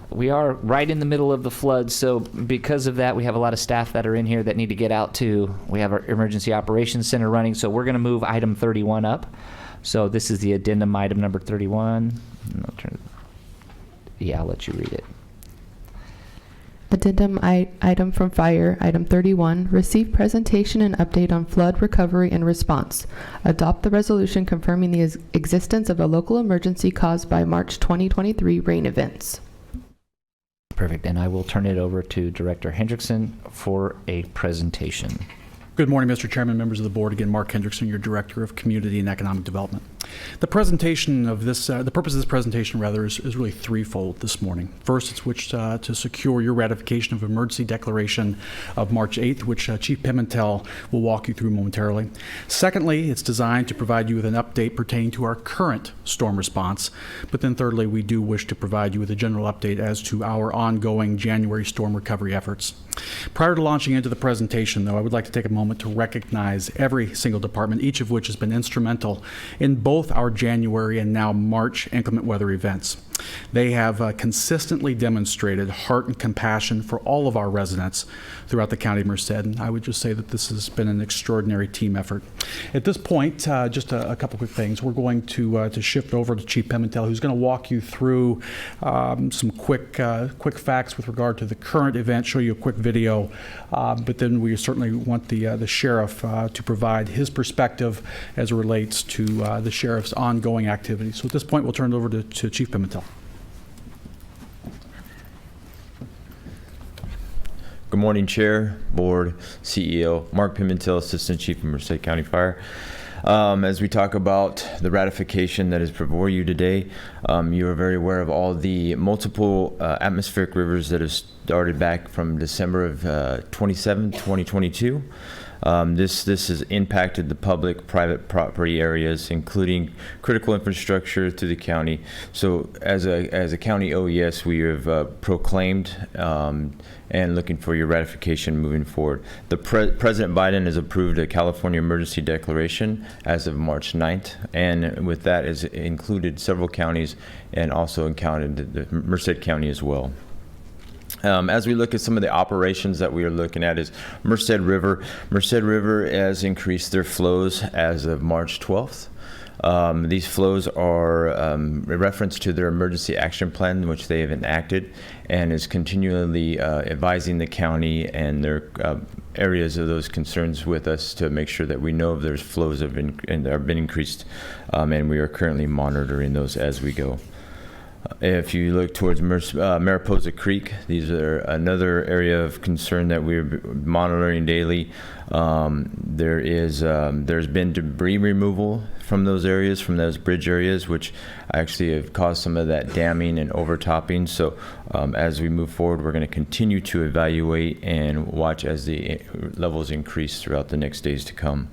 We are right in the middle of the flood, so because of that, we have a lot of staff that are in here that need to get out to. We have our Emergency Operations Center running, so we're going to move item 31 up. So this is the addendum item number 31. I'll let you read it. Addendum item from Fire, item 31, receive presentation and update on flood recovery and response. Adopt the resolution confirming the existence of a local emergency caused by March 2023 rain events. Perfect, and I will turn it over to Director Hendrickson for a presentation. Good morning, Mr. Chairman, members of the board. Again, Mark Hendrickson, your Director of Community and Economic Development. The presentation of this, the purpose of this presentation, rather, is really threefold this morning. First, it's to secure your ratification of emergency declaration of March 8th, which Chief Pimentel will walk you through momentarily. Secondly, it's designed to provide you with an update pertaining to our current storm response. But then thirdly, we do wish to provide you with a general update as to our ongoing January storm recovery efforts. Prior to launching into the presentation, though, I would like to take a moment to recognize every single department, each of which has been instrumental in both our January and now March inclement weather events. They have consistently demonstrated heart and compassion for all of our residents throughout the county of Merced, and I would just say that this has been an extraordinary team effort. At this point, just a couple quick things. We're going to shift over to Chief Pimentel, who's going to walk you through some quick facts with regard to the current event, show you a quick video, but then we certainly want the sheriff to provide his perspective as it relates to the sheriff's ongoing activities. So at this point, we'll turn it over to Chief Pimentel. Good morning, Chair, Board, CEO. Mark Pimentel, Assistant Chief of Merced County Fire. As we talk about the ratification that is before you today, you are very aware of all the multiple atmospheric rivers that have started back from December of 27, 2022. This has impacted the public, private property areas, including critical infrastructure through the county. So as a county OES, we have proclaimed and looking for your ratification moving forward. The President Biden has approved a California emergency declaration as of March 9th, and with that is included several counties and also encountered the Merced County as well. As we look at some of the operations that we are looking at is Merced River. Merced River has increased their flows as of March 12th. These flows are a reference to their emergency action plan, which they have enacted, and is continually advising the county and their areas of those concerns with us to make sure that we know if there's flows have been increased, and we are currently monitoring those as we go. If you look towards Mariposa Creek, these are another area of concern that we're monitoring daily. There's been debris removal from those areas, from those bridge areas, which actually have caused some of that damming and overtopping. So as we move forward, we're going to continue to evaluate and watch as the levels increase throughout the next days to come.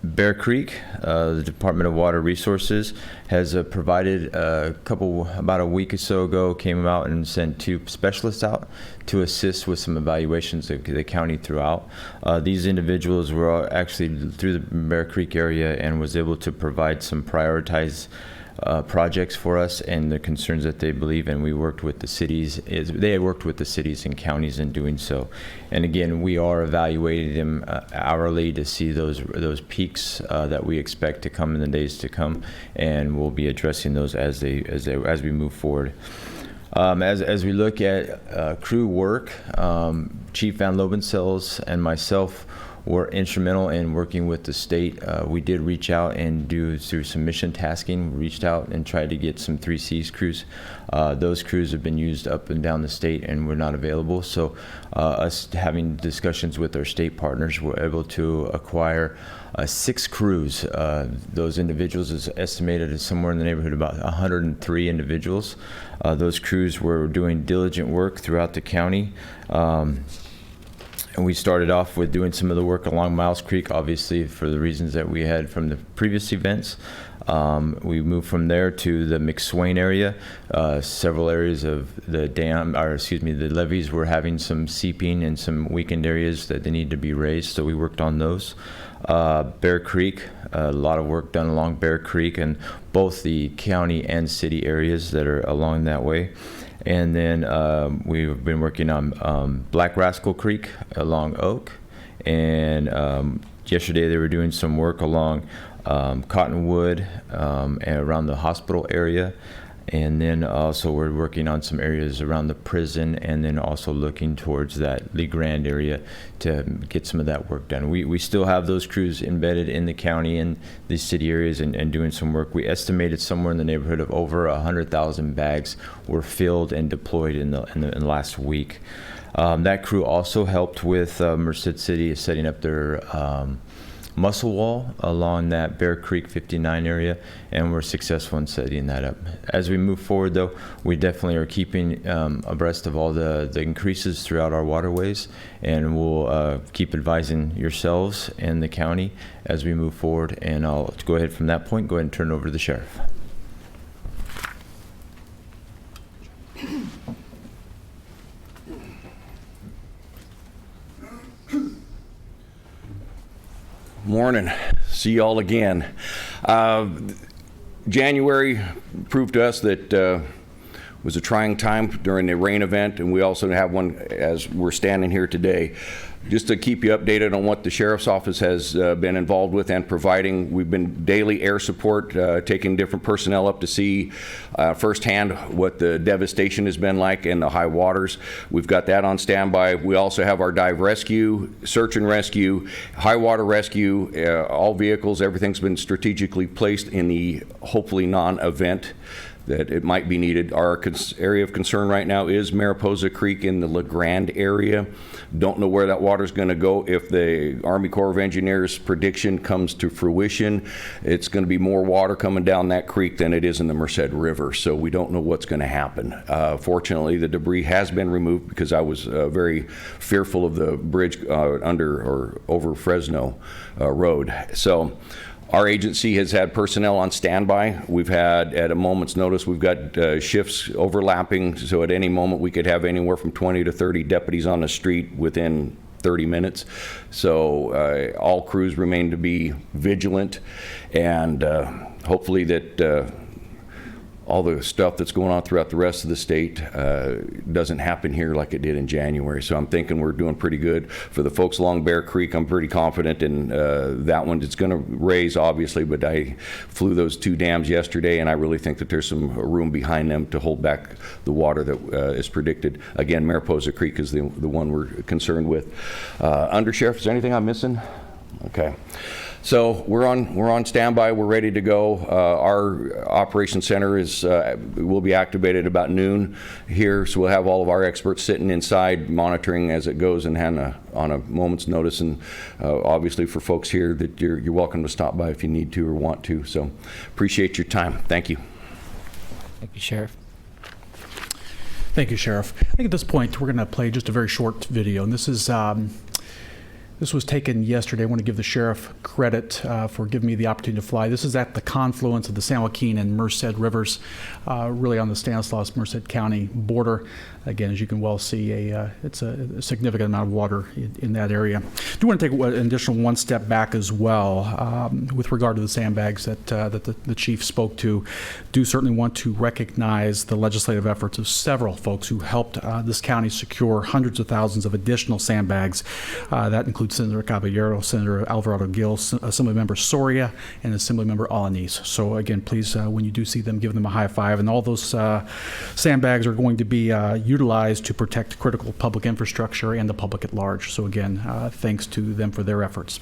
Bear Creek, the Department of Water Resources has provided about a week or so ago, came out and sent 2 specialists out to assist with some evaluations of the county throughout. These individuals were actually through the Bear Creek area and was able to provide some prioritized projects for us and the concerns that they believe, and we worked with the cities. They worked with the cities and counties in doing so. And again, we are evaluating them hourly to see those peaks that we expect to come in the days to come, and we'll be addressing those as we move forward. As we look at crew work, Chief Van Lobensel's and myself were instrumental in working with the state. We did reach out and do through some mission tasking, we reached out and tried to get some 3Cs crews. Those crews have been used up and down the state and were not available. So us having discussions with our state partners, we're able to acquire 6 crews. Those individuals is estimated as somewhere in the neighborhood of about 103 individuals. Those crews were doing diligent work throughout the county. And we started off with doing some of the work along Miles Creek, obviously for the reasons that we had from the previous events. We moved from there to the McSwain area. Several areas of the the levees were having some seeping in some weakened areas that they need to be raised, so we worked on those. Bear Creek, a lot of work done along Bear Creek and both the county and city areas that are along that way. And then we've been working on Black Rascal Creek along Oak. And yesterday they were doing some work along Cottonwood and around the hospital area. And then also we're working on some areas around the prison, and then also looking towards that Lee Grand area to get some of that work done. We still have those crews embedded in the county and the city areas and doing some work. We estimated somewhere in the neighborhood of over 100,000 bags were filled and deployed in the last week. That crew also helped with Merced City setting up their muscle wall along that Bear Creek 59 area, and we're successful in setting that up. As we move forward, though, we definitely are keeping abreast of all the increases throughout our waterways, and we'll keep advising yourselves and the county as we move forward. And I'll go ahead from that point, go ahead and turn it over to the sheriff. Morning. See y'all again. January proved to us that was a trying time during the rain event, and we also have one as we're standing here today. Just to keep you updated on what the Sheriff's Office has been involved with and providing, we've been daily air support, taking different personnel up to see firsthand what the devastation has been like in the high waters. We've got that on standby. We also have our dive rescue, search and rescue, high water rescue, all vehicles, everything's been strategically placed in the hopefully non-event that it might be needed. Our area of concern right now is Mariposa Creek in the La Grande area. Don't know where that water's going to go. If the Army Corps of Engineers prediction comes to fruition, it's going to be more water coming down that creek than it is in the Merced River, so we don't know what's going to happen. Fortunately, the debris has been removed because I was very fearful of the bridge under or over Fresno Road. So our agency has had personnel on standby. We've had, at a moment's notice, we've got shifts overlapping, so at any moment we could have anywhere from 20 to 30 deputies on the street within 30 minutes. So all crews remain to be vigilant, and hopefully that all the stuff that's going on throughout the rest of the state doesn't happen here like it did in January. So I'm thinking we're doing pretty good. For the folks along Bear Creek, I'm pretty confident in that one. It's going to raise, obviously, but I flew those 2 dams yesterday, and I really think that there's some room behind them to hold back the water that is predicted. Again, Mariposa Creek is the one we're concerned with. Undersheriff, is there anything I'm missing? Okay. So we're on standby. We're ready to go. Our operations center will be activated about noon here, so we'll have all of our experts sitting inside monitoring as it goes and on a moment's notice. And obviously for folks here, that you're welcome to stop by if you need to or want to. So appreciate your time. Thank you. Thank you, Sheriff. Thank you, Sheriff. I think at this point we're going to play just a very short video, and this was taken yesterday. I want to give the sheriff credit for giving me the opportunity to fly. This is at the confluence of the San Joaquin and Merced rivers, really on the Stanislaus-Merced County border. Again, as you can well see, it's a significant amount of water in that area. I do want to take an additional one step back as well with regard to the sandbags that the chief spoke to. Do certainly want to recognize the legislative efforts of several folks who helped this county secure hundreds of thousands of additional sandbags. That includes Senator Caballero, Senator Alvarado Gil, Assemblymember Soria, and Assemblymember Alanis. So again, please, when you do see them, give them a high five. And all those sandbags are going to be utilized to protect critical public infrastructure and the public at large. So again, thanks to them for their efforts.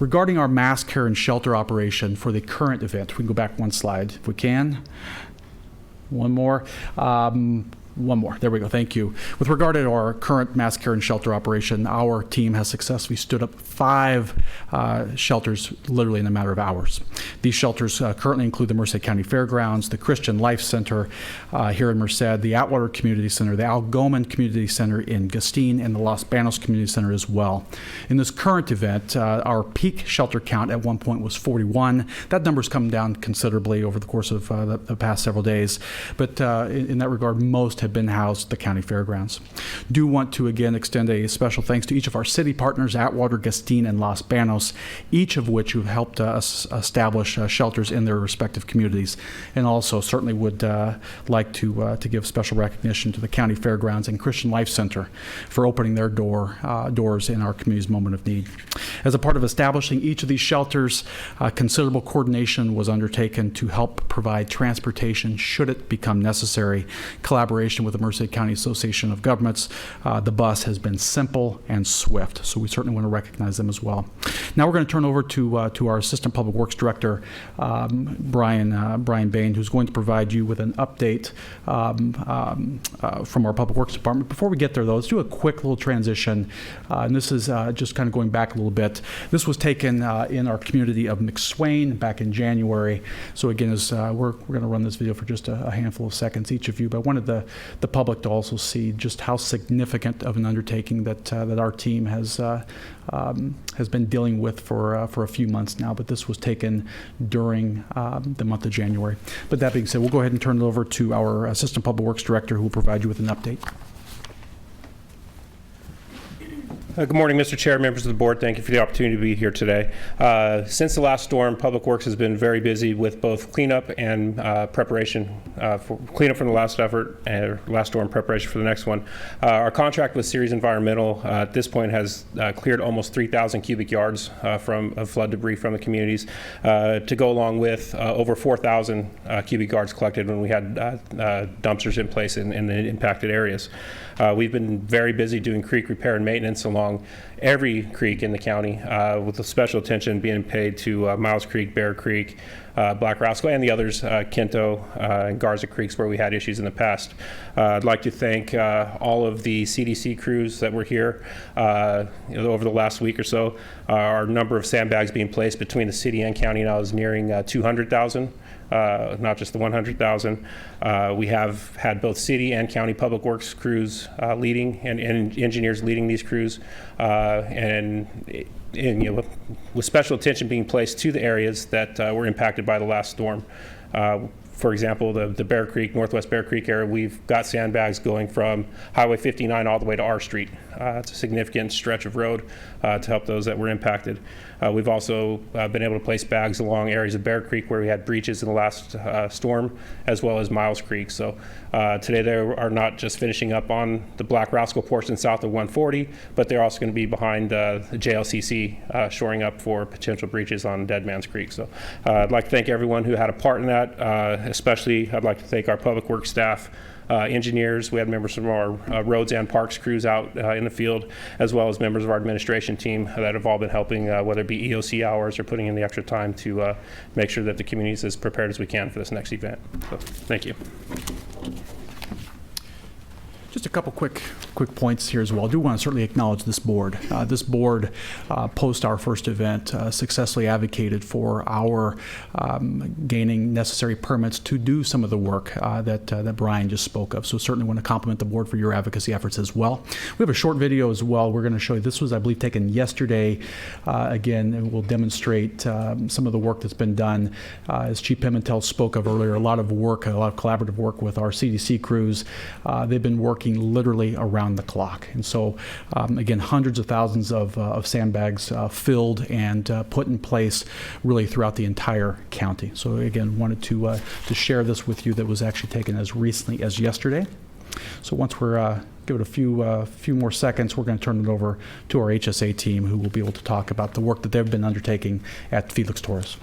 Regarding our mass care and shelter operation for the current event, we can go back one slide if we can. One more. One more. There we go. Thank you. With regard to our current mass care and shelter operation, our team has successfully stood up 5 shelters literally in a matter of hours. These shelters currently include the Merced County Fairgrounds, the Christian Life Center here in Merced, the Atwater Community Center, the Algoman Community Center in Gustine, and the Los Banos Community Center as well. In this current event, our peak shelter count at one point was 41. That number's come down considerably over the course of the past several days, but in that regard, most have been housed at the county fairgrounds. Do want to again extend a special thanks to each of our city partners, Atwater, Gustine, and Los Banos, each of which have helped us establish shelters in their respective communities, and also certainly would like to give special recognition to the county fairgrounds and Christian Life Center for opening their doors in our community's moment of need. As a part of establishing each of these shelters, considerable coordination was undertaken to help provide transportation should it become necessary. Collaboration with the Merced County Association of Governments, the bus has been simple and swift, so we certainly want to recognize them as well. Now we're going to turn over to our Assistant Public Works Director, Brian Bain, who's going to provide you with an update from our Public Works Department. Before we get there, though, let's do a quick little transition, and this is just kind of going back a little bit. This was taken in our community of McSwain back in January. So again, as we're going to run this video for just a handful of seconds, each of you, but I wanted the public to also see just how significant of an undertaking that our team has been dealing with for a few months now, but this was taken during the month of January. But that being said, we'll go ahead and turn it over to our Assistant Public Works Director, who will provide you with an update. Good morning, Mr. Chair, members of the board. Thank you for the opportunity to be here today. Since the last storm, Public Works has been very busy with both cleanup and preparation for cleanup from the last effort and last storm, preparation for the next one. Our contract with Ceres Environmental at this point has cleared almost 3,000 cubic yards of flood debris from the communities to go along with over 4,000 cubic yards collected when we had dumpsters in place in the impacted areas. We've been very busy doing creek repair and maintenance along every creek in the county, with a special attention being paid to Miles Creek, Bear Creek, Black Rascal, and the others, Quinto and Garza Creeks, where we had issues in the past. I'd like to thank all of the CDC crews that were here over the last week or so. Our number of sandbags being placed between the city and county now is nearing 200,000. Not just the 100,000. We have had both city and county public works crews leading and engineers leading these crews, and with special attention being placed to the areas that were impacted by the last storm. For example, the Bear Creek, Northwest Bear Creek area, we've got sandbags going from Highway 59 all the way to R Street. It's a significant stretch of road to help those that were impacted. We've also been able to place bags along areas of Bear Creek where we had breaches in the last storm, as well as Miles Creek. So today they are not just finishing up on the Black Rascal portion south of 140, but they're also going to be behind the JLCC, shoring up for potential breaches on Dead Man's Creek. So I'd like to thank everyone who had a part in that. Especially, I'd like to thank our public works staff, engineers. We had members from our roads and parks crews out in the field, as well as members of our administration team that have all been helping, whether it be EOC hours or putting in the extra time to make sure that the community is as prepared as we can for this next event. So, thank you. Just a couple quick points here as well. I do want to certainly acknowledge this board. This board, post our first event, successfully advocated for our gaining necessary permits to do some of the work that Brian just spoke of. So certainly want to compliment the board for your advocacy efforts as well. We have a short video as well. We're going to show you. This was, I believe, taken yesterday. Again, and we'll demonstrate some of the work that's been done. As Chief Pimentel spoke of earlier, a lot of collaborative work with our CDC crews. They've been working literally around the clock. And so, again, hundreds of thousands of sandbags filled and put in place really throughout the entire county. So, again, wanted to share this with you that was actually taken as recently as yesterday. So once we're give it a few more seconds, we're going to turn it over to our HSA team, who will be able to talk about the work that they've been undertaking at Felix Torres.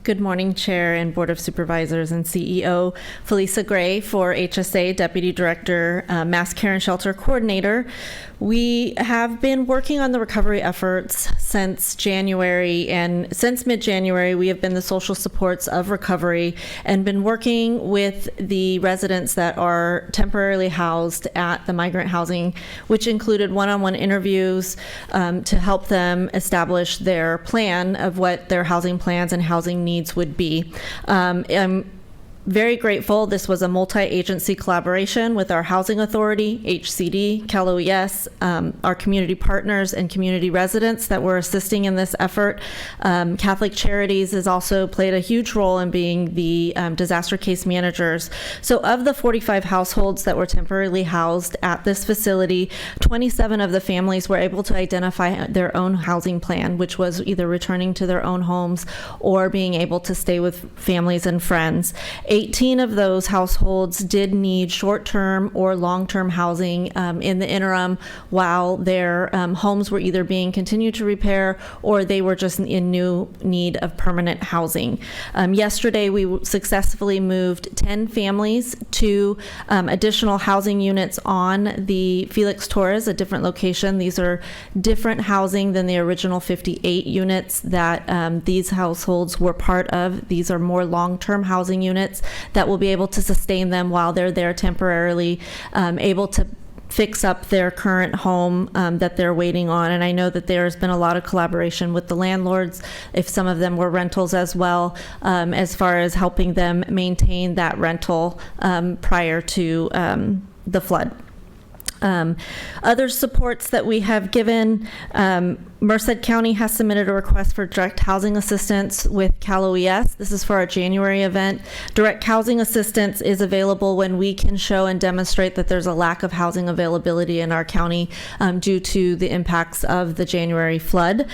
Good morning, Chair and Board of Supervisors and CEO. Felisa Gray for HSA, Deputy Director, Mass Care and Shelter Coordinator. We have been working on the recovery efforts since January, and since mid-January, we have been the social supports of recovery and been working with the residents that are temporarily housed at the migrant housing, which included one-on-one interviews to help them establish their plan of what their housing plans and housing needs would be. I'm very grateful. This was a multi-agency collaboration with our housing authority, HCD, Cal OES, our community partners and community residents that were assisting in this effort. Catholic Charities has also played a huge role in being the disaster case managers. So of the 45 households that were temporarily housed at this facility, 27 of the families were able to identify their own housing plan, which was either returning to their own homes or being able to stay with families and friends. 18 of those households did need short-term or long-term housing in the interim while their homes were either being continued to repair or they were just in new need of permanent housing. Yesterday, we successfully moved 10 families to additional housing units on the Felix Torres, a different location. These are different housing than the original 58 units that these households were part of. These are more long-term housing units that will be able to sustain them while they're there temporarily, able to fix up their current home that they're waiting on. And I know that there's been a lot of collaboration with the landlords, if some of them were rentals as well, as far as helping them maintain that rental prior to the flood. Other supports that we have given, Merced County has submitted a request for direct housing assistance with Cal OES. This is for our January event. Direct housing assistance is available when we can show and demonstrate that there's a lack of housing availability in our county due to the impacts of the January flood.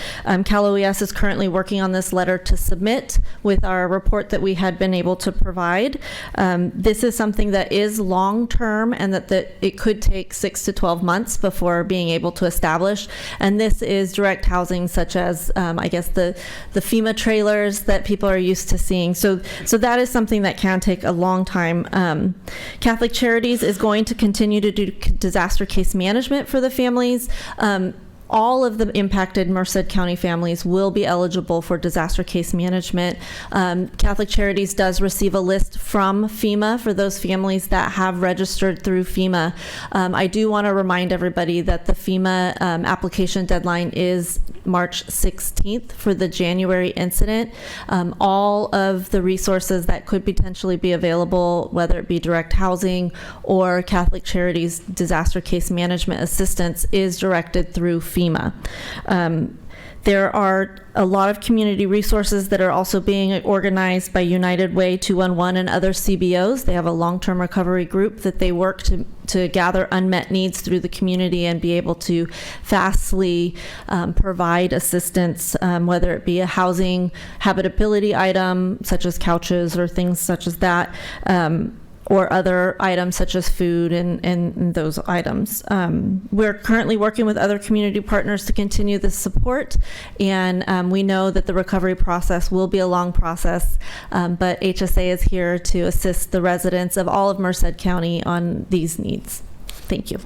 Cal OES is currently working on this letter to submit with our report that we had been able to provide. This is something that is long-term and that it could take 6 to 12 months before being able to establish. And this is direct housing such as, I guess, the FEMA trailers that people are used to seeing. So that is something that can take a long time. Catholic Charities is going to continue to do disaster case management for the families. All of the impacted Merced County families will be eligible for disaster case management. Catholic Charities does receive a list from FEMA for those families that have registered through FEMA. I do want to remind everybody that the FEMA application deadline is March 16th for the January incident. All of the resources that could potentially be available, whether it be direct housing or Catholic Charities disaster case management assistance, is directed through FEMA. There are a lot of community resources that are also being organized by United Way 211 and other CBOs. They have a long-term recovery group that they work to gather unmet needs through the community and be able to fastly provide assistance, whether it be a housing habitability item such as couches or things such as that, or other items such as food and those items. We're currently working with other community partners to continue this support, and we know that the recovery process will be a long process, but HSA is here to assist the residents of all of Merced County on these needs. Thank you.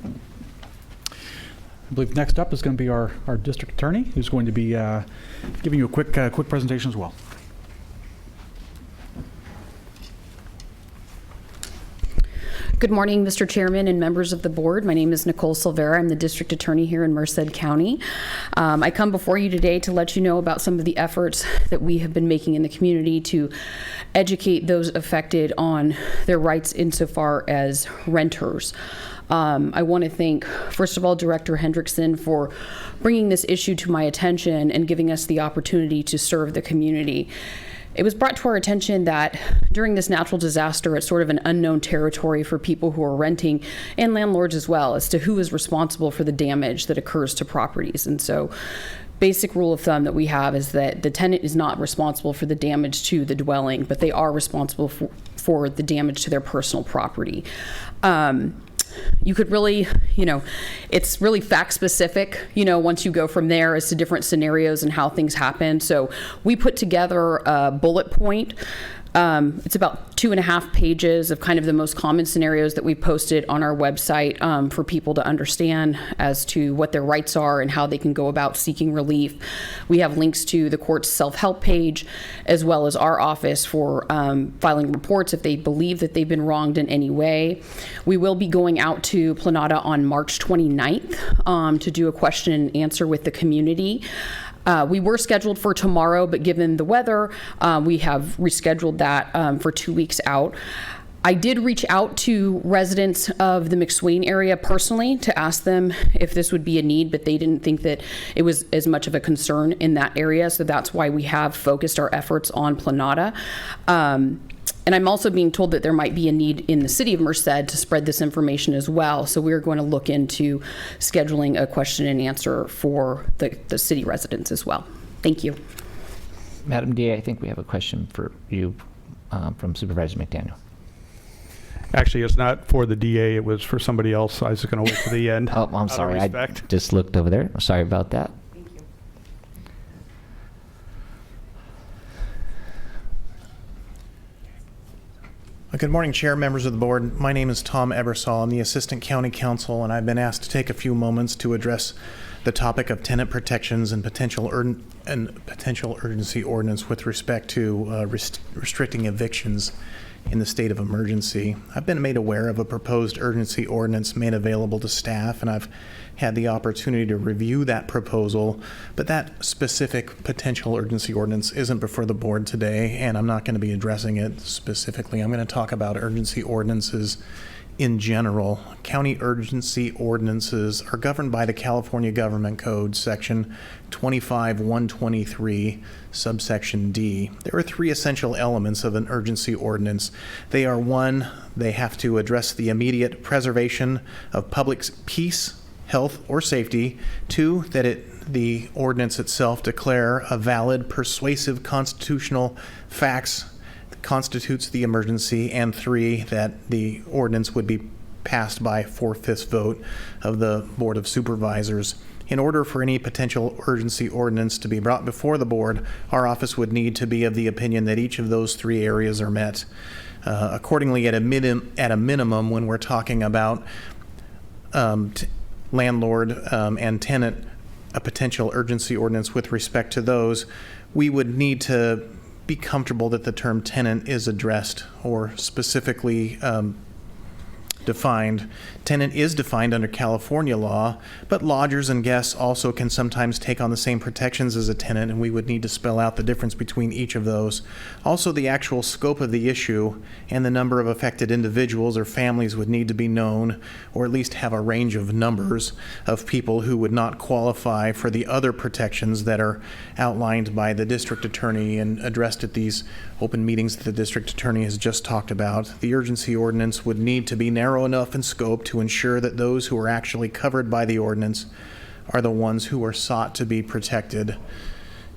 I believe next up is going to be our district attorney, who's going to be giving you a quick presentation as well. Good morning, Mr. Chairman and members of the board. My name is Nicole Silvera. I'm the district attorney here in Merced County. I come before you today to let you know about some of the efforts that we have been making in the community to educate those affected on their rights insofar as renters. I want to thank, first of all, Director Hendrickson for bringing this issue to my attention and giving us the opportunity to serve the community. It was brought to our attention that during this natural disaster, it's sort of an unknown territory for people who are renting and landlords as well as to who is responsible for the damage that occurs to properties. And so basic rule of thumb that we have is that the tenant is not responsible for the damage to the dwelling, but they are responsible for the damage to their personal property. you could really, it's really fact specific, once you go from there as to different scenarios and how things happen. So we put together a bullet point. It's about 2.5 pages of kind of the most common scenarios that we posted on our website for people to understand as to what their rights are and how they can go about seeking relief. We have links to the court's self-help page, as well as our office for filing reports if they believe that they've been wronged in any way. We will be going out to Planada on March 29th to do a question and answer with the community. We were scheduled for tomorrow, but given the weather, we have rescheduled that for 2 weeks out. I did reach out to residents of the McSwain area personally to ask them if this would be a need, but they didn't think that it was as much of a concern in that area. So that's why we have focused our efforts on Planada. And I'm also being told that there might be a need in the city of Merced to spread this information as well. So we're going to look into scheduling a question and answer for the city residents as well. Thank you. Madam DA, I think we have a question for you from Supervisor McDaniel. Actually, it's not for the DA. It was for somebody else. I was going to wait to the end. Oh, I'm sorry. I just looked over there. Sorry about that. Good morning, Chair, members of the board. My name is Tom Ebersol. I'm the Assistant County Counsel, and I've been asked to take a few moments to address the topic of tenant protections and potential urgency ordinance with respect to restricting evictions in the state of emergency. I've been made aware of a proposed urgency ordinance made available to staff, and I've had the opportunity to review that proposal, but that specific potential urgency ordinance isn't before the board today, and I'm not going to be addressing it specifically. I'm going to talk about urgency ordinances in general. County urgency ordinances are governed by the California Government Code, section 25123, subsection D. There are 3 essential elements of an urgency ordinance. They are: 1, they have to address the immediate preservation of public peace, health, or safety. 2, that the ordinance itself declare a valid, persuasive constitutional facts that constitutes the emergency. And 3, that the ordinance would be passed by 4/5 vote of the Board of Supervisors. In order for any potential urgency ordinance to be brought before the board, our office would need to be of the opinion that each of those 3 areas are met. Accordingly, at a minimum, when we're talking about landlord and tenant, a potential urgency ordinance with respect to those, we would need to be comfortable that the term tenant is addressed or specifically defined. Tenant is defined under California law, but lodgers and guests also can sometimes take on the same protections as a tenant, and we would need to spell out the difference between each of those. Also, the actual scope of the issue and the number of affected individuals or families would need to be known, or at least have a range of numbers of people who would not qualify for the other protections that are outlined by the district attorney and addressed at these open meetings that the district attorney has just talked about. The urgency ordinance would need to be narrow enough in scope to ensure that those who are actually covered by the ordinance are the ones who are sought to be protected.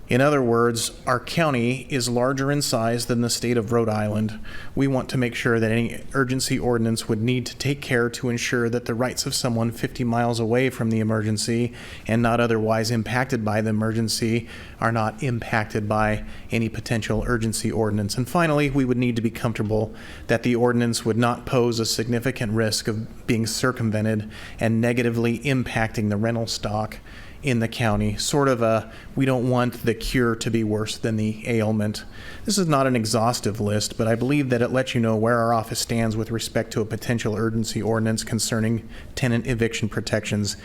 In other words, our county is larger in size than the state of Rhode Island. We want to make sure that any urgency ordinance would need to take care to ensure that the rights of someone 50 miles away from the emergency and not otherwise impacted by the emergency are not impacted by any potential urgency ordinance. And finally, we would need to be comfortable that the ordinance would not pose a significant risk of being circumvented and negatively impacting the rental stock in the county. Sort of a, we don't want the cure to be worse than the ailment. This is not an exhaustive list, but I believe that it lets you know where our office stands with respect to a potential urgency ordinance concerning tenant eviction protections.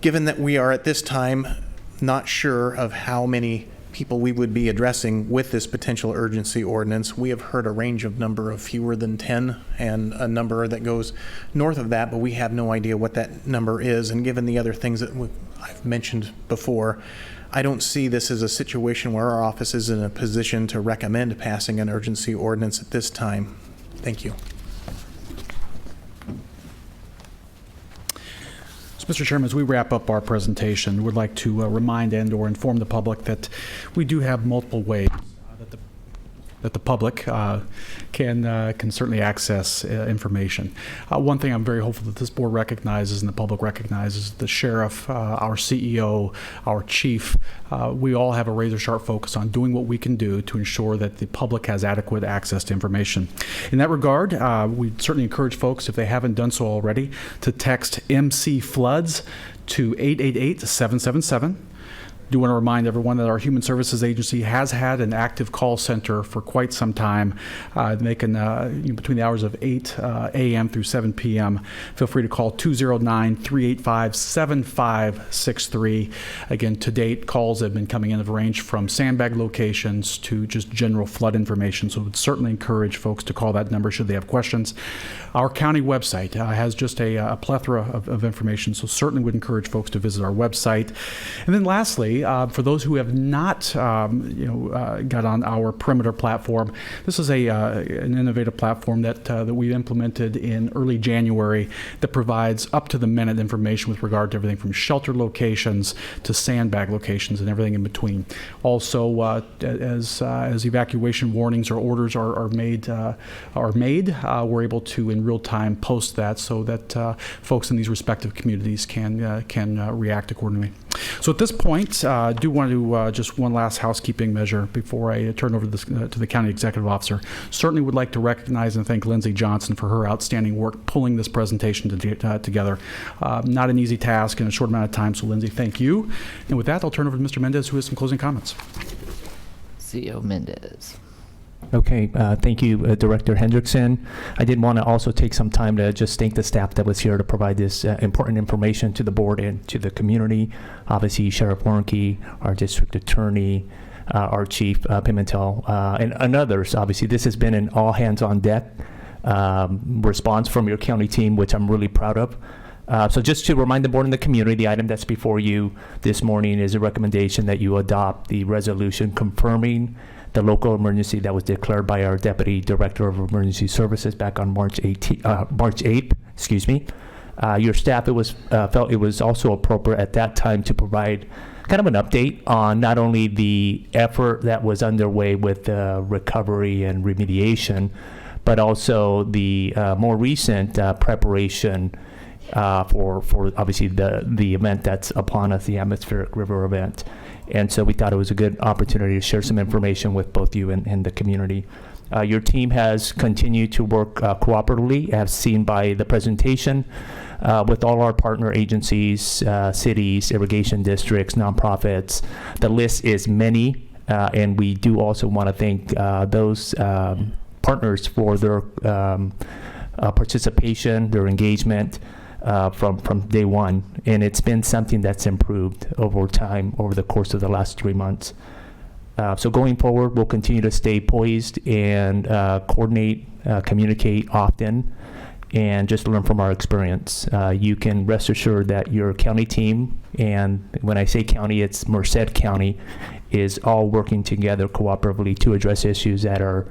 Given that we are at this time not sure of how many people we would be addressing with this potential urgency ordinance, we have heard a range of number of fewer than 10 and a number that goes north of that, but we have no idea what that number is. And given the other things that I've mentioned before, I don't see this as a situation where our office is in a position to recommend passing an urgency ordinance at this time. Thank you. So, Mr. Chairman, as we wrap up our presentation, we'd like to remind and or inform the public that we do have multiple ways that the that the public can certainly access information. One thing I'm very hopeful that this board recognizes and the public recognizes, the sheriff, our CEO, our chief, we all have a razor-sharp focus on doing what we can do to ensure that the public has adequate access to information. In that regard, we certainly encourage folks, if they haven't done so already, to text MCFLOODS to 888-777. Do want to remind everyone that our Human Services Agency has had an active call center for quite some time. They can, between the hours of 8 a.m. through 7 p.m., feel free to call 209-385-7563. Again, to date, calls have been coming in of range from sandbag locations to just general flood information, so would certainly encourage folks to call that number should they have questions. Our county website has just a plethora of information, so certainly would encourage folks to visit our website. And then lastly, for those who have not, got on our perimeter platform, this is an innovative platform that we implemented in early January that provides up-to-the-minute information with regard to everything from shelter locations to sandbag locations and everything in between. Also, as evacuation warnings or orders are made, we're able to in real time post that so that folks in these respective communities can react accordingly. So at this point, I do want to just one last housekeeping measure before I turn over to the County Executive Officer. Certainly would like to recognize and thank Lindsay Johnson for her outstanding work pulling this presentation together. Not an easy task in a short amount of time, so Lindsay, thank you. And with that, I'll turn over to Mr. Mendez, who has some closing comments. CEO Mendez. Okay, thank you, Director Hendrickson. I did want to also take some time to just thank the staff that was here to provide this important information to the board and to the community. Obviously, Sheriff Warnke, our district attorney, our chief, Pimentel, and others. Obviously, this has been an all-hands-on-deck response from your county team, which I'm really proud of. So just to remind the board and the community, the item that's before you this morning is a recommendation that you adopt the resolution confirming the local emergency that was declared by our Deputy Director of Emergency Services back on March 8th. Your staff felt it was also appropriate at that time to provide kind of an update on not only the effort that was underway with recovery and remediation, but also the more recent preparation for obviously the event that's upon us, the Atmospheric River event. And so we thought it was a good opportunity to share some information with both you and the community. Your team has continued to work cooperatively, as seen by the presentation, with all our partner agencies, cities, irrigation districts, nonprofits. The list is many, and we do also want to thank those partners for their participation, their engagement, from day one, and it's been something that's improved over time over the course of the last 3 months. So going forward, we'll continue to stay poised and coordinate, communicate often, and just learn from our experience. You can rest assured that your county team, and when I say county, it's Merced County, is all working together cooperatively to address issues that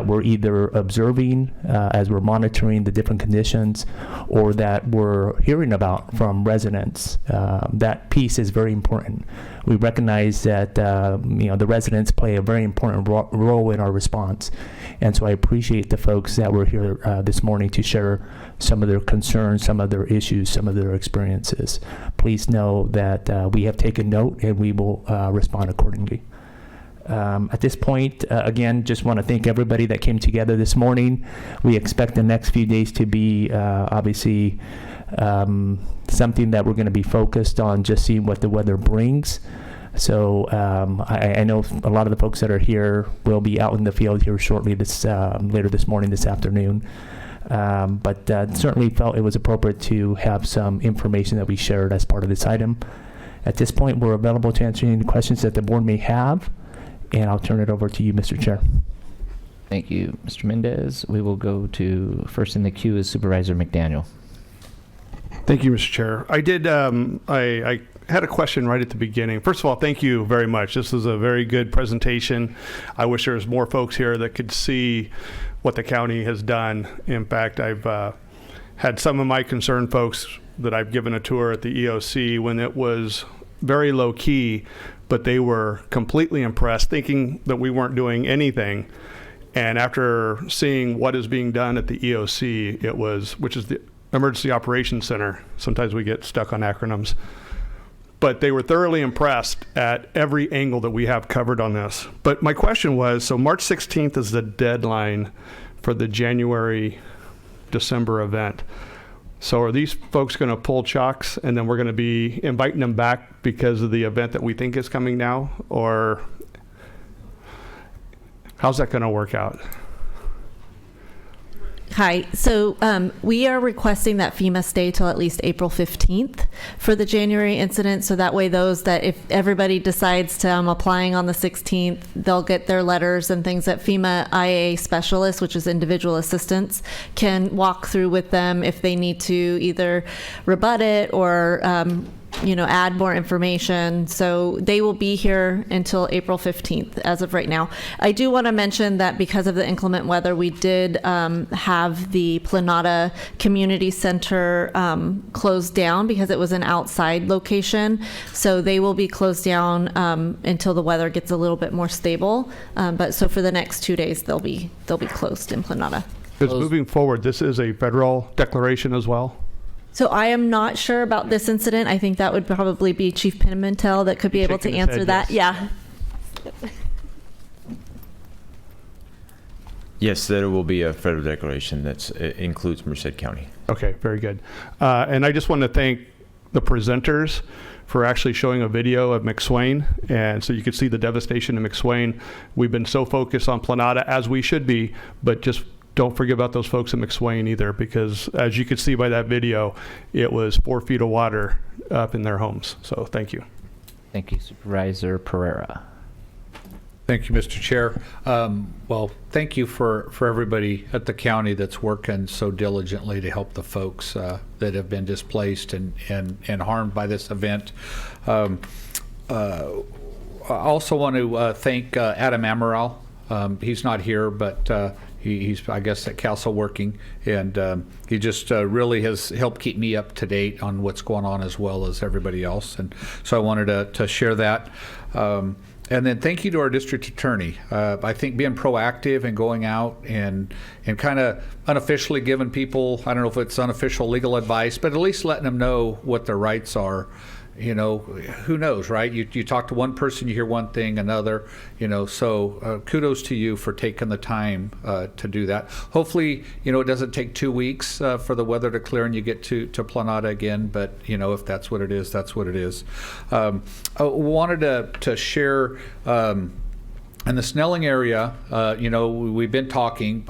we're either observing as we're monitoring the different conditions, or that we're hearing about from residents. That piece is very important. We recognize that the residents play a very important role in our response, and so I appreciate the folks that were here this morning to share some of their concerns, some of their issues, some of their experiences. Please know that we have taken note and we will respond accordingly. At this point, again, just want to thank everybody that came together this morning. We expect the next few days to be obviously something that we're going to be focused on just seeing what the weather brings. So I know a lot of the folks that are here will be out in the field here shortly later this morning, this afternoon. But certainly felt it was appropriate to have some information that we shared as part of this item. At this point, we're available to answer any questions that the board may have. And I'll turn it over to you, Mr. Chair. Thank you, Mr. Mendez. We will go to first in the queue is Supervisor McDaniel. Thank you, Mr. Chair. I did. I had a question right at the beginning. First of all, thank you very much. This was a very good presentation. I wish there was more folks here that could see what the county has done. In fact, I've had some of my concerned folks that I've given a tour at the EOC when it was very low key, but they were completely impressed, thinking that we weren't doing anything. And after seeing what is being done at the EOC, which is the Emergency Operations Center, sometimes we get stuck on acronyms, but they were thoroughly impressed at every angle that we have covered on this. But my question was, so March 16th is the deadline for the January-December event. So are these folks going to pull chocks and then we're going to be inviting them back because of the event that we think is coming now? Or how's that going to work out? Hi. So we are requesting that FEMA stay till at least April 15th for the January incident. So that way those that if everybody decides to applying on the 16th, they'll get their letters and things that FEMA IA specialists, which is individual assistants, can walk through with them if they need to either rebut it or add more information. So they will be here until April 15th as of right now. I do want to mention that because of the inclement weather, we did have the Planada Community Center closed down because it was an outside location. So they will be closed down until the weather gets a little bit more stable. But so for the next 2 days, they'll be closed in Planada. Because moving forward, this is a federal declaration as well? So I am not sure about this incident. I think that would probably be Chief Pimentel that could be able to Shaking his answer head, that. yes. Yeah. Yes, there will be a federal declaration that includes Merced County. Okay, very good. And I just want to thank the presenters for actually showing a video of McSwain. And so you could see the devastation in McSwain. We've been so focused on Planada, as we should be, but just don't forget about those folks in McSwain either, because as you could see by that video, it was 4 feet of water up in their homes. So thank you. Thank you, Supervisor Pereira. Thank you, Mr. Chair. Well, thank you for everybody at the county that's working so diligently to help the folks that have been displaced and harmed by this event. I also want to thank Adam Amaral. He's not here, but he's, I guess, at Castle working, and he just really has helped keep me up to date on what's going on as well as everybody else. And so I wanted to share that. And then thank you to our district attorney. I think being proactive and going out and kind of unofficially giving people, I don't know if it's unofficial legal advice, but at least letting them know what their rights are. Who knows, right? You talk to one person, you hear one thing, another, so kudos to you for taking the time to do that. Hopefully, it doesn't take 2 weeks for the weather to clear and you get to Planada again, but, if that's what it is, that's what it is. I wanted to share in the Snelling area, we've been talking,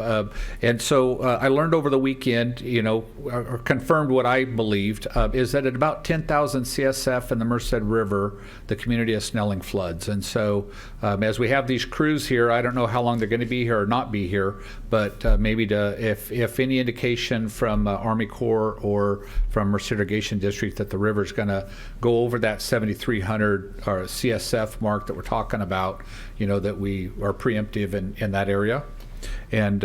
and so I learned over the weekend, or confirmed what I believed, is that at about 10,000 CSF in the Merced River, the community of Snelling floods. And so as we have these crews here, I don't know how long they're going to be here or not be here, but maybe if any indication from Army Corps or from Merced Irrigation District that the river's going to go over that 7,300 or CSF mark that we're talking about, that we are preemptive in that area. And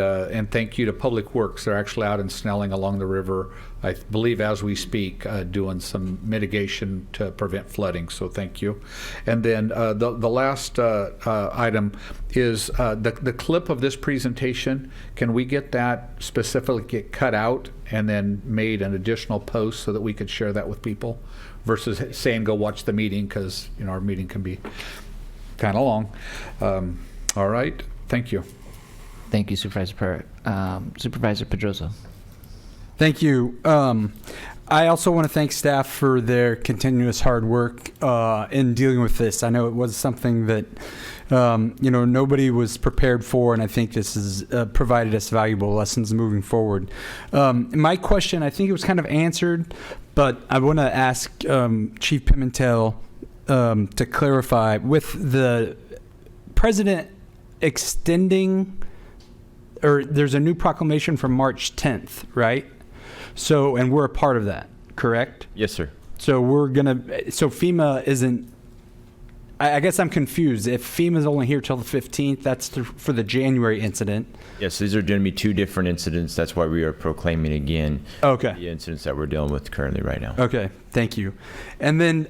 thank you to Public Works. They're actually out in Snelling along the river, I believe as we speak, doing some mitigation to prevent flooding, so thank you. And then the last item is the clip of this presentation. Can we get that specifically get cut out and then made an additional post so that we could share that with people versus saying go watch the meeting, because our meeting can be kind of long. All right, thank you. Thank you, Supervisor Pereira. Supervisor Pedrosa. Thank you. I also want to thank staff for their continuous hard work in dealing with this. I know it was something that nobody was prepared for, and I think this has provided us valuable lessons moving forward. My question, I think it was kind of answered, but I want to ask Chief Pimentel to clarify, with the president extending, or there's a new proclamation from March 10th, right? So, and we're a part of that, correct? Yes, sir. So so FEMA isn't, I guess I'm confused. If FEMA's only here till the 15th, that's for the January incident. Yes, these are going to be two different incidents. That's why we are proclaiming again the incidents that we're dealing with currently right now. Okay, thank you. And then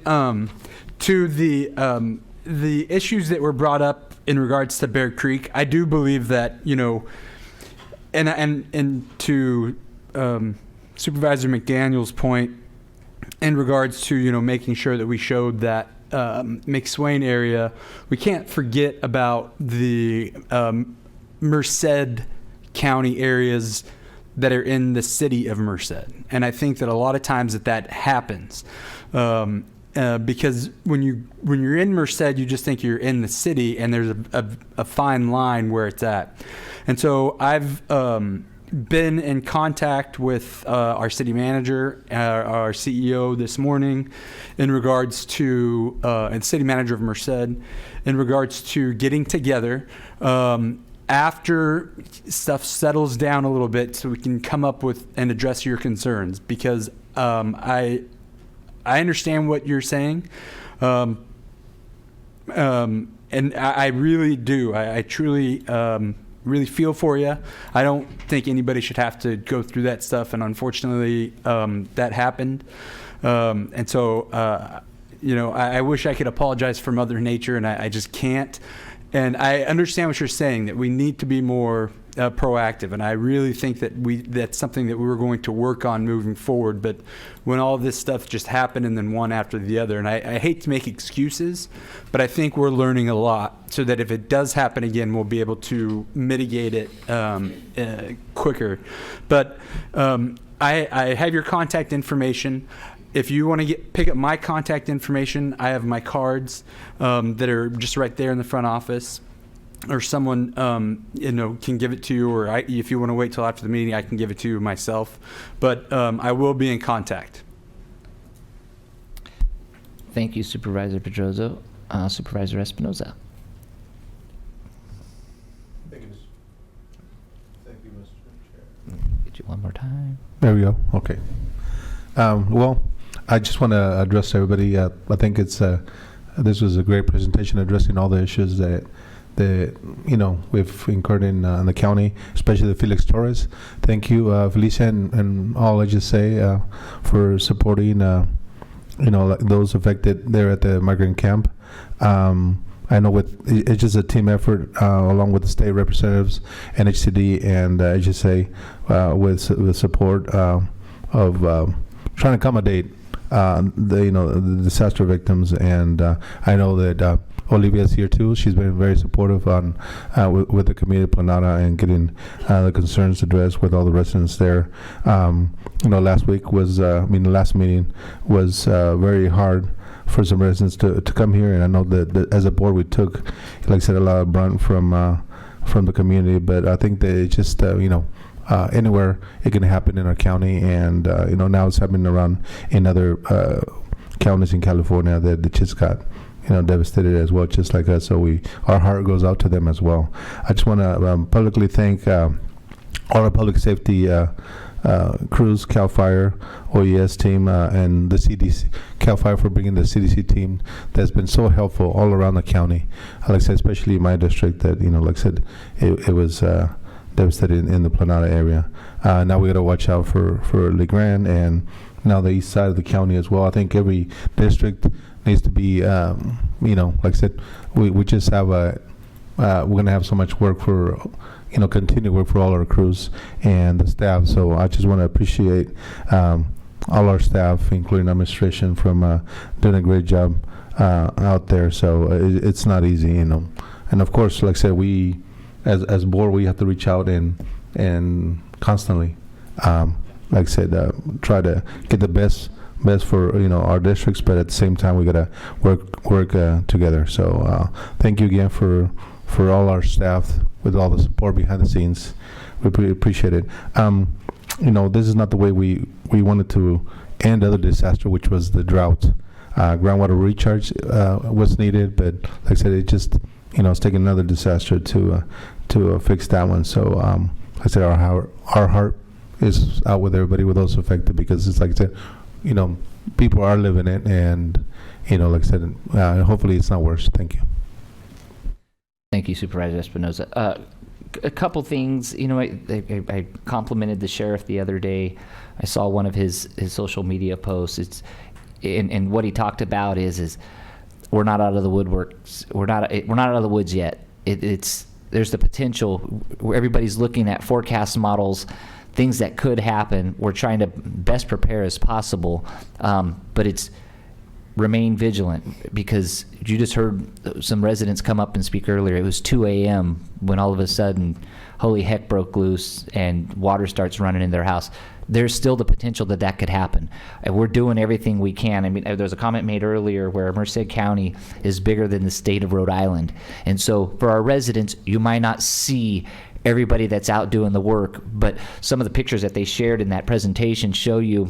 to the the issues that were brought up in regards to Bear Creek, I do believe that, and to Supervisor McDaniel's point in regards to, making sure that we showed that McSwain area, we can't forget about the Merced County areas that are in the city of Merced. And I think that a lot of times that happens. Because when you're in Merced, you just think you're in the city, and there's a fine line where it's at. And so I've been in contact with our city manager, our CEO this morning, in regards to and city manager of Merced, in regards to getting together after stuff settles down a little bit, so we can come up with and address your concerns. Because I understand what you're saying, and I really do. I truly really feel for you. I don't think anybody should have to go through that stuff, and unfortunately, that happened. And so, I wish I could apologize for Mother Nature, and I just can't. And I understand what you're saying, that we need to be more proactive, and I really think that that's something that we were going to work on moving forward. But when all this stuff just happened, and then one after the other, and I hate to make excuses, but I think we're learning a lot, so that if it does happen again, we'll be able to mitigate it quicker. But I have your contact information. If you want to pick up my contact information, I have my cards that are just right there in the front office, or someone can give it to you, or if you want to wait till after the meeting, I can give it to you myself. But I will be in contact. Thank you, Supervisor Pedroso. Supervisor Espinoza. Thank you, Mr. Chair. Get you one more time. There we go. Okay. Well, I just want to address everybody. I think this was a great presentation addressing all the issues that we've incurred in the county, especially the Felix Torres. Thank you, Felicia, and all. I just say for supporting those affected there at the migrant camp. I know it's just a team effort along with the state representatives, NHCD, and HSA with support of trying to accommodate the disaster victims. And I know that Olivia's here too. She's been very supportive on with the community of Planada and getting the concerns addressed with all the residents there. Last week was the last meeting was very hard for some residents to come here, and I know that as a board we took, like I said, a lot of brunt from the community. But I think that it's just anywhere it can happen in our county, and now it's happening around in other counties in California that just got devastated as well, just like us. So our heart goes out to them as well. I just want to publicly thank all our public safety crews, CAL FIRE, OES team, and the CDC, CAL FIRE for bringing the CDC team that's been so helpful all around the county. Like I said, especially in my district, that like I said, it was devastated in the Planada area. Now we got to watch out for LeGrand and now the east side of the county as well. I think every district needs to be, like I said, we just have we're going to have so much work for, continued work for all our crews and the staff. So I just want to appreciate all our staff, including administration, from doing a great job out there. So it's not easy, And of course, like I said, we, as board, we have to reach out and constantly, like I said, try to get the best for our districts, but at the same time we gotta work together. So thank you again for all our staff with all the support behind the scenes. We really appreciate it. This is not the way we wanted to end other disaster, which was the drought. Groundwater recharge was needed, but like I said, it just it's taking another disaster to fix that one. So like I said, our heart is out with everybody, with those affected, because it's like I said, people are living it, and like I said, hopefully it's not worse. Thank you. Thank you, Supervisor Espinoza. A couple things, I complimented the sheriff the other day. I saw one of his social media posts. And what he talked about is we're not out of the woodwork. We're not out of the woods yet. There's the potential where everybody's looking at forecast models, things that could happen. We're trying to best prepare as possible, but it's remain vigilant, because you just heard some residents come up and speak earlier. It was 2 a.m. when all of a sudden holy heck broke loose and water starts running in their house. There's still the potential that that could happen. And we're doing everything we can. I mean, there's a comment made earlier where Merced County is bigger than the state of Rhode Island. And so for our residents, you might not see everybody that's out doing the work, but some of the pictures that they shared in that presentation show you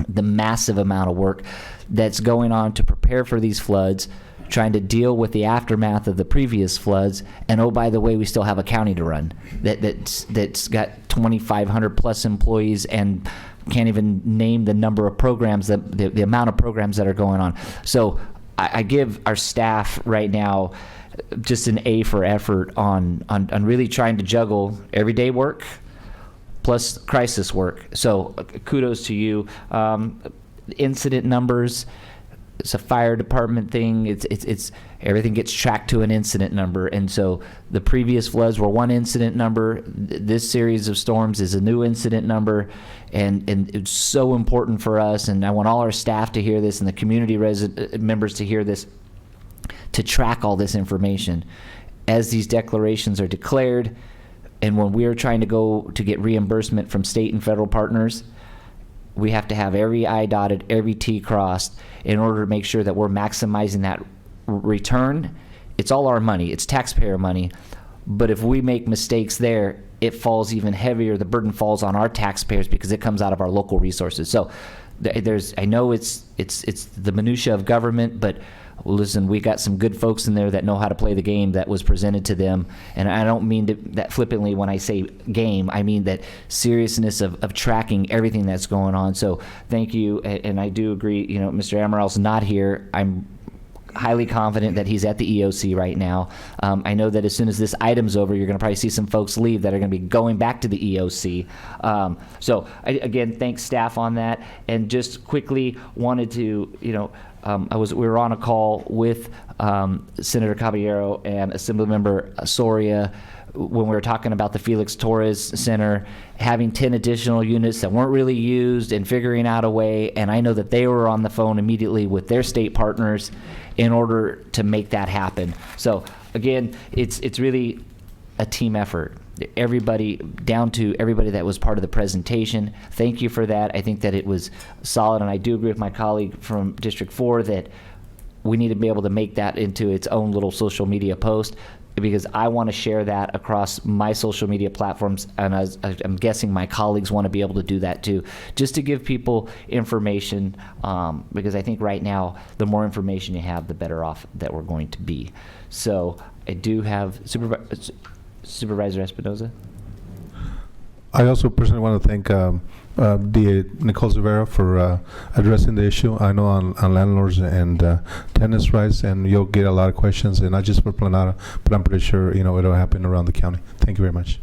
the massive amount of work that's going on to prepare for these floods, trying to deal with the aftermath of the previous floods. And oh, by the way, we still have a county to run that's got 2,500 plus employees and can't even name the number of programs, the amount of programs that are going on. So I give our staff right now just an A for effort on really trying to juggle everyday work plus crisis work. So kudos to you. Incident numbers, it's a fire department thing. It's everything gets tracked to an incident number, and so the previous floods were one incident number. This series of storms is a new incident number, and it's so important for us. And I want all our staff to hear this, and the community members to hear this, to track all this information as these declarations are declared, and when we are trying to go to get reimbursement from state and federal partners. We have to have every I dotted, every T crossed in order to make sure that we're maximizing that return. It's all our money. It's taxpayer money. But if we make mistakes there, it falls even heavier. The burden falls on our taxpayers because it comes out of our local resources. So I know it's the minutia of government, but listen, we got some good folks in there that know how to play the game that was presented to them. And I don't mean that flippantly when I say game. I mean that seriousness of tracking everything that's going on. So thank you. And I do agree, Mr. Amaral's not here. I'm highly confident that he's at the EOC right now. I know that as soon as this item's over, you're going to probably see some folks leave that are going to be going back to the EOC. So again, thanks staff on that. And just quickly wanted to, we were on a call with Senator Caballero and Assemblymember Soria when we were talking about the Felix Torres Center, having 10 additional units that weren't really used and figuring out a way. And I know that they were on the phone immediately with their state partners in order to make that happen. So again, it's really a team effort. Everybody, down to everybody that was part of the presentation. Thank you for that. I think that it was solid, and I do agree with my colleague from District 4 that we need to be able to make that into its own little social media post, because I want to share that across my social media platforms, and I'm guessing my colleagues want to be able to do that too, just to give people information, because I think right now the more information you have, the better off that we're going to be. So I do have Supervisor Espinoza. I also personally want to thank DA Nicole Rivera for addressing the issue. I know on landlords and tenants' rights, and you'll get a lot of questions, and not just for Planada, but I'm pretty sure it'll happen around the county. Thank you very much.